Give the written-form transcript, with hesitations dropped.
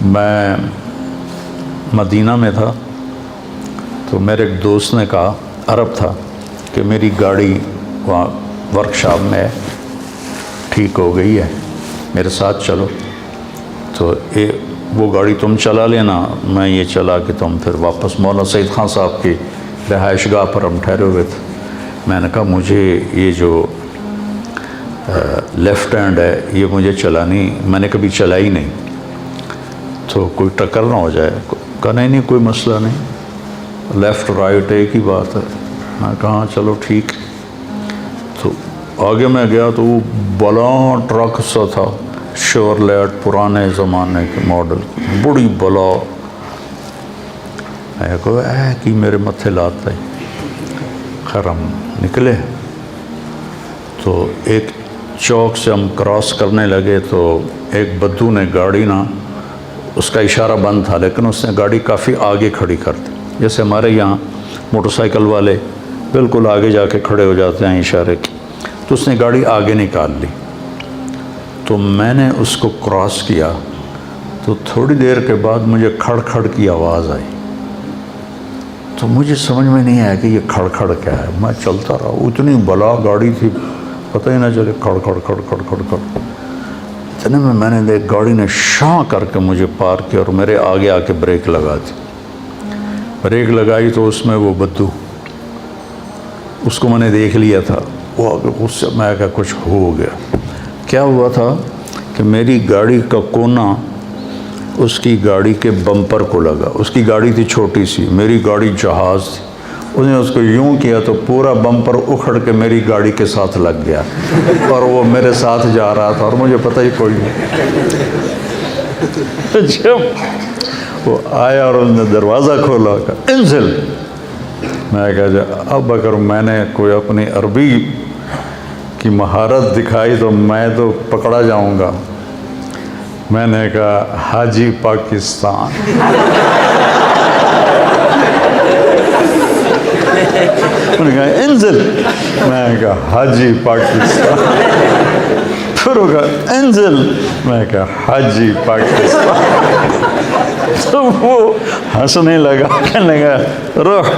میں مدینہ میں تھا تو میرے ایک دوست نے کہا، عرب تھا، کہ میری گاڑی وہاں ورکشاپ میں ٹھیک ہو گئی ہے، میرے ساتھ چلو۔ تو وہ گاڑی تم چلا لینا، میں یہ چلا کہ تم پھر واپس مولانا سعید خان صاحب کی رہائش گاہ پر ہم ٹھہرے ہوئے تھے۔ میں نے کہا مجھے یہ جو لیفٹ ہینڈ ہے یہ مجھے چلانی، میں نے کبھی چلائی نہیں، تو کوئی ٹکر نہ ہو جائے۔ کہا نہیں کوئی مسئلہ نہیں، لیفٹ رائٹ ایک ہی بات ہے۔ میں کہا چلو ٹھیک۔ تو آگے میں گیا تو وہ بلا ٹرک سا تھا، شیورلیٹ، پرانے زمانے کے ماڈل، بڑی بلا۔ میں کہا کہ میرے متھے لاتا ہے۔ خیر ہم نکلے تو ایک چوک سے ہم کراس کرنے لگے تو ایک بدو نے گاڑی اس کا اشارہ بند تھا، لیکن اس نے گاڑی کافی آگے کھڑی کر دی، جیسے ہمارے یہاں موٹر سائیکل والے بالکل آگے جا کے کھڑے ہو جاتے ہیں اشارے کے۔ تو اس نے گاڑی آگے نکال لی۔ تو میں نے اس کو کراس کیا تو تھوڑی دیر کے بعد مجھے کھڑ کھڑ کی آواز آئی۔ تو مجھے سمجھ میں نہیں آیا کہ یہ کھڑ کھڑ کیا ہے۔ میں چلتا رہا، اتنی بلا گاڑی تھی، پتہ ہی نہ چلے، کھڑ کھڑ کھڑ کھڑ کھڑ کھڑ۔ اتنے میں نے دیکھ گاڑی نے شاں کر کے مجھے پار کیا اور میرے آگے آ کے بریک لگا دی۔ بریک لگائی تو اس میں وہ بدو، اس کو میں نے دیکھ لیا تھا، وہ آگے غصے میں کہا کچھ ہو گیا۔ کیا ہوا تھا کہ میری گاڑی کا کونا اس کی گاڑی کے بمپر کو لگا۔ اس کی گاڑی تھی چھوٹی سی، میری گاڑی جہاز تھی۔ اس نے اس کو یوں کیا تو پورا بمپر اکھڑ کے میری گاڑی کے ساتھ لگ گیا اور وہ میرے ساتھ جا رہا تھا اور مجھے پتہ ہی کوئی نہیں۔ جب وہ آیا اور اس نے دروازہ کھولا، کہا انزل۔ میں کہا اب اگر میں نے کوئی اپنی عربی کی مہارت دکھائی تو میں تو پکڑا جاؤں گا۔ میں نے کہا حاجی پاکستان۔ انہوں نے کہا انزل۔ میں نے کہا حاجی پاکستان۔ پھر وہ کہا انزل۔ میں نے کہا حاجی پاکستان۔ تو وہ ہنسنے لگا، کہنے لگا روح۔